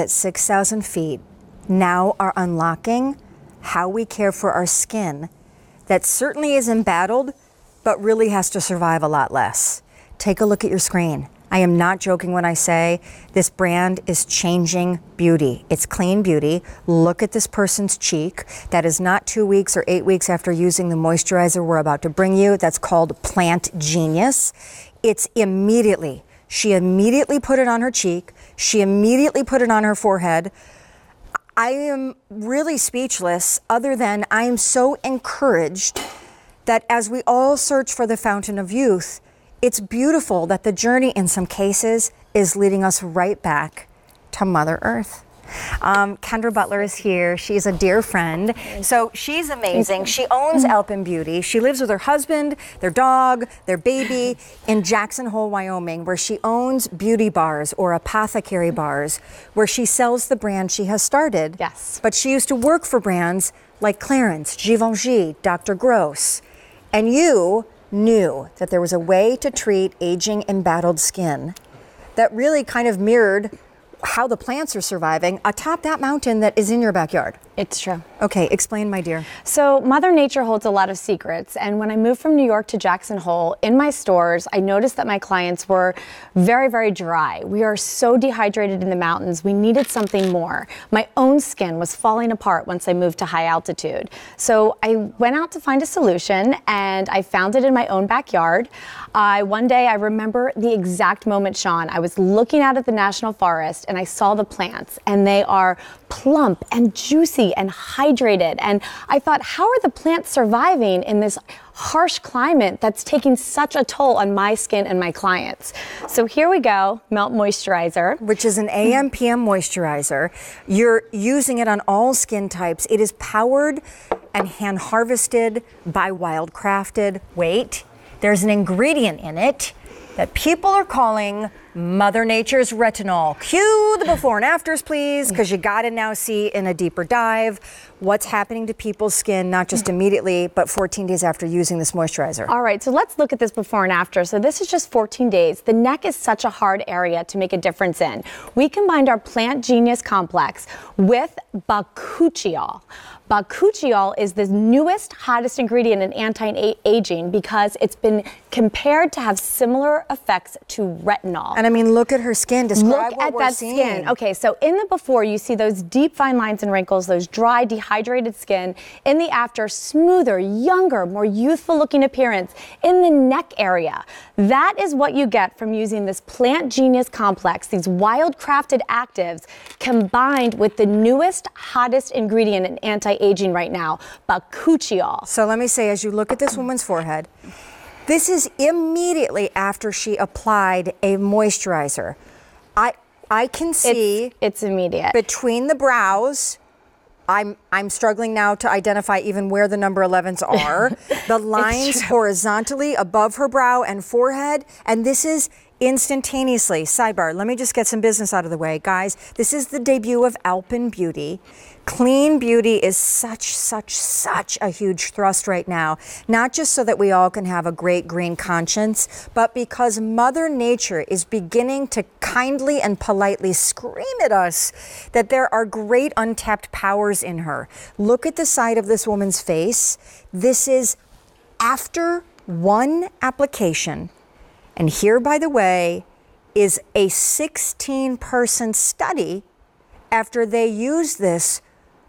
At 6,000 feet now are unlocking how we care for our skin that certainly is embattled, but really has to survive a lot less. Take a look at your screen. I am not joking when I say this brand is changing beauty. It's clean beauty. Look at this person's cheek. That is not 2 weeks or 8 weeks after using the moisturizer we're about to bring you. That's called PlantGenius. It's immediately. She immediately put it on her cheek. She immediately put it on her forehead. I am really speechless, other than I am so encouraged that as we all search for the fountain of youth, it's beautiful that the journey in some cases is leading us right back to Mother Earth. Kendra Butler is here. She's a dear friend. So she's amazing. She owns Alpyn Beauty. She lives with her husband, their dog, their baby in Jackson Hole, Wyoming, where she owns beauty bars or apothecary bars, where she sells the brand she has started. Yes. But she used to work for brands like Clarins, Givenchy, Dr. Gross. And you knew that there was a way to treat aging, embattled skin that really kind of mirrored how the plants are surviving atop that mountain that is in your backyard. It's true. Okay, explain, my dear. So Mother Nature holds a lot of secrets, and when I moved from New York to Jackson Hole, in my stores, I noticed that my clients were very, very dry. We are so dehydrated in the mountains, we needed something more. My own skin was falling apart once I moved to high altitude. So I went out to find a solution, and I found it in my own backyard. One day, I remember the exact moment, Sean. I was looking out at the National Forest, and I saw the plants, and they are plump and juicy and hydrated. And I thought, how are the plants surviving in this harsh climate that's taking such a toll on my skin and my clients? So here we go, Melt Moisturizer. Which is an AM PM moisturizer. You're using it on all skin types. It is powered and hand harvested by Wildcrafted. Wait, there's an ingredient in it that people are calling Mother Nature's Retinol. Cue the before and afters, please, because you gotta now see in a deeper dive what's happening to people's skin, not just immediately, but 14 days after using this moisturizer. All right, so let's look at this before and after. So this is just 14 days. The neck is such a hard area to make a difference in. We combined our PlantGenius complex with bakuchiol. Bakuchiol is the newest, hottest ingredient in anti-aging because it's been compared to have similar effects to retinol. And I mean, look at her skin. Describe look what at we're that seeing. Skin. Okay, so in the before, you see those deep, fine lines and wrinkles, those dry, dehydrated skin. In the after, smoother, younger, more youthful-looking appearance in the neck area. That is what you get from using this PlantGenius complex, these wild-crafted actives, combined with the newest, hottest ingredient in anti-aging right now, bakuchiol. So let me say, as you look at this woman's forehead, this is immediately after she applied a moisturizer. I can see it's immediate. Between the brows, I'm struggling now to identify even where the number 11s are. The lines horizontally above her brow and forehead, and this is instantaneously. Sidebar, let me just get some business out of the way. Guys, this is the debut of Alpyn Beauty. Clean beauty is such a huge thrust right now, not just so that we all can have a great green conscience, but because Mother Nature is beginning to kindly and politely scream at us that there are great untapped powers in her. Look at the side of this woman's face. This is after one application. And here, by the way, is a 16-person study after they used this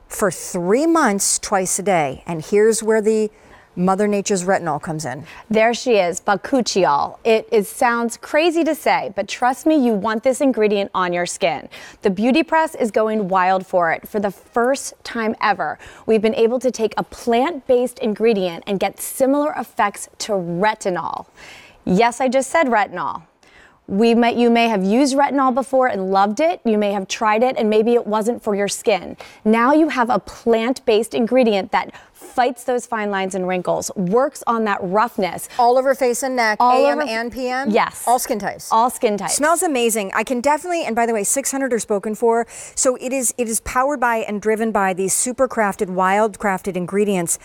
for 3 months, twice a day. And here's where the Mother Nature's Retinol comes in. There she is, bakuchiol. It sounds crazy to say, but trust me, you want this ingredient on your skin. The beauty press is going wild for it. For the first time ever, we've been able to take a plant-based ingredient and get similar effects to retinol. Yes, I just said retinol. You may have used retinol before and loved it. You may have tried it and maybe it wasn't for your skin. Now you have a plant-based ingredient that fights those fine lines and wrinkles, works on that roughness. All over face and neck, AM and PM? Yes. All skin types? All skin types. Smells amazing. I can definitely, and by the way, 600 are spoken for. So it is powered by and driven by these super crafted, wild crafted ingredients,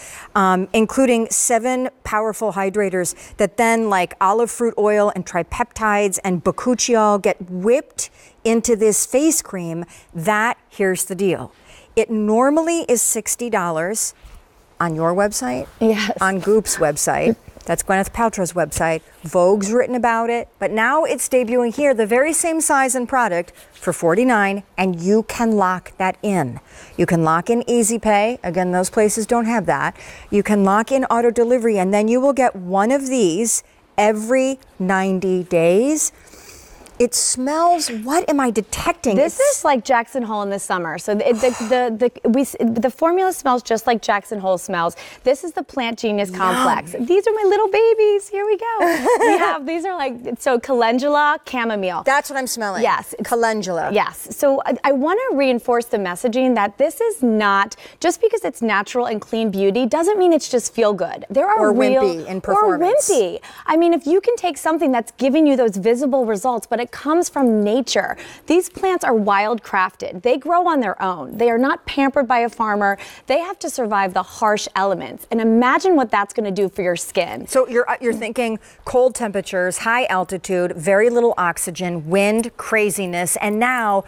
including 7 powerful hydrators that then, like olive fruit oil and tripeptides and bakuchiol, get whipped into this face cream. Here's the deal. It normally is $60 on your website, yes, on Goop's website. That's Gwyneth Paltrow's website. Vogue's written about it, but now it's debuting here, the very same size and product for $49, and you can lock that in. You can lock in Easy Pay. Again, those places don't have that. You can lock in auto delivery, and then you will get one of these every 90 days. It smells, what am I detecting? This is like Jackson Hole in the summer. So the formula smells just like Jackson Hole smells. This is the PlantGenius complex. These are my little babies. Here we go. These are like, so calendula, chamomile. That's what I'm smelling. Yes. Calendula. Yes. So I want to reinforce the messaging that this is not, just because it's natural and clean beauty doesn't mean it's just feel good. There are or real, wimpy in performance. Or wimpy. I mean, if you can take something that's giving you those visible results, but it comes from nature. These plants are wild crafted. They grow on their own. They are not pampered by a farmer. They have to survive the harsh elements. And imagine what that's going to do for your skin. So you're thinking cold temperatures, high altitude, very little oxygen, wind, craziness, and now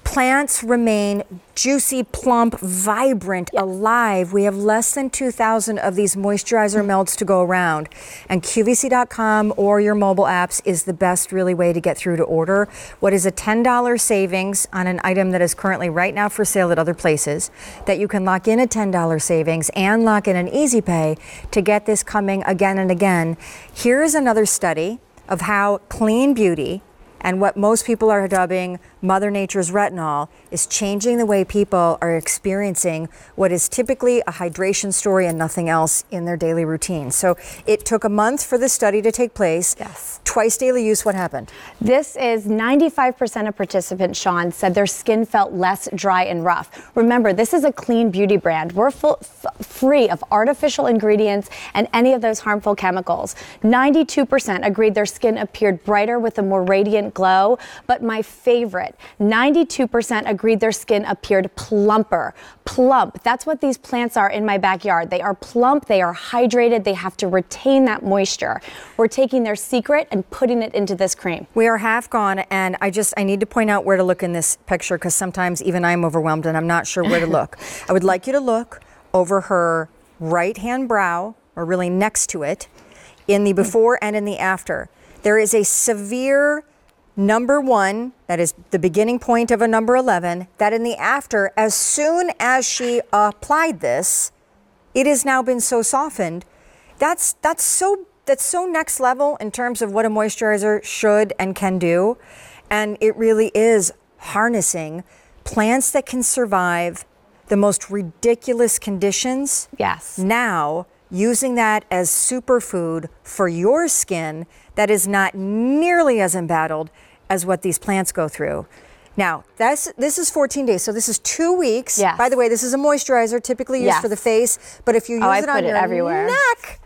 plants remain juicy, plump, vibrant, alive. We have less than 2,000 of these moisturizer melts to go around. And QVC.com or your mobile apps is the best really way to get through to order. What is a $10 savings on an item that is currently right now for sale at other places, that you can lock in a $10 savings and lock in an Easy Pay to get this coming again and again. Here is another study of how clean beauty and what most people are dubbing Mother Nature's retinol is changing the way people are experiencing what is typically a hydration story and nothing else in their daily routine. So it took a month for the study to take place. Yes. Twice daily use, what happened? This is 95% of participants, Sean, said their skin felt less dry and rough. Remember, this is a clean beauty brand. We're free of artificial ingredients and any of those harmful chemicals. 92% agreed their skin appeared brighter with a more radiant glow. But my favorite, 92% agreed their skin appeared plumper. Plump, that's what these plants are in my backyard. They are plump, they are hydrated, they have to retain that moisture. We're taking their secret and putting it into this cream. We are half gone, and I need to point out where to look in this picture, because sometimes even I'm overwhelmed and I'm not sure where to look. I would like you to look over her right-hand brow, or really next to it, in the before and in the after. There is a severe number 1, that is the beginning point of a number 11, that in the after, as soon as she applied this, it has now been so softened. That's so next level in terms of what a moisturizer should and can do. And it really is harnessing plants that can survive the most ridiculous conditions. Yes. Now, using that as superfood for your skin that is not nearly as embattled as what these plants go through. Now, this is 14 days, so this is 2 weeks. Yes. By the way, this is a moisturizer typically used for the face, but if you use it on your neck,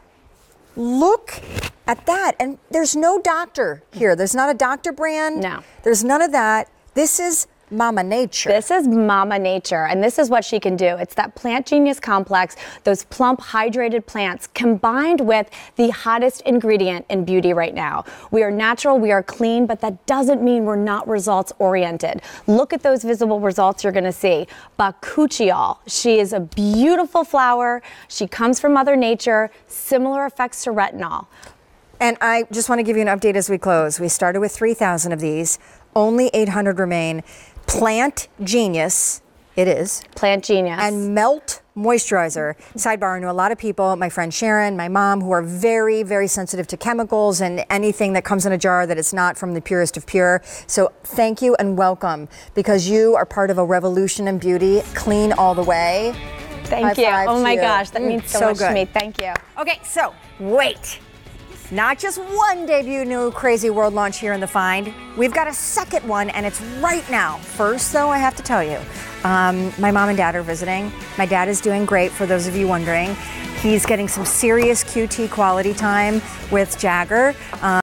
look at that. And there's no doctor here. There's not a doctor brand. No. There's none of that. This is Mama Nature. This is Mama Nature, and this is what she can do. It's that PlantGenius complex, those plump, hydrated plants, combined with the hottest ingredient in beauty right now. We are natural, we are clean, but that doesn't mean we're not results-oriented. Look at those visible results you're gonna see. Bakuchiol, she is a beautiful flower. She comes from Mother Nature, similar effects to retinol. And I just want to give you an update as we close. We started with 3,000 of these. Only 800 remain. PlantGenius, it is. PlantGenius. And Melt Moisturizer. Sidebar, I know a lot of people, my friend Sharon, my mom, who are very, very sensitive to chemicals and anything that comes in a jar that is not from the purest of pure. So thank you and welcome, because you are part of a revolution in beauty, clean all the way. Thank you. Oh my gosh, that means so much to me. Thank you. Okay, so wait. Not just one debut new Crazy World launch here in the Find. We've got a second one, and it's right now. First, though, I have to tell you, my mom and dad are visiting. My dad is doing great, for those of you wondering. He's getting some serious QT quality time with Jagger.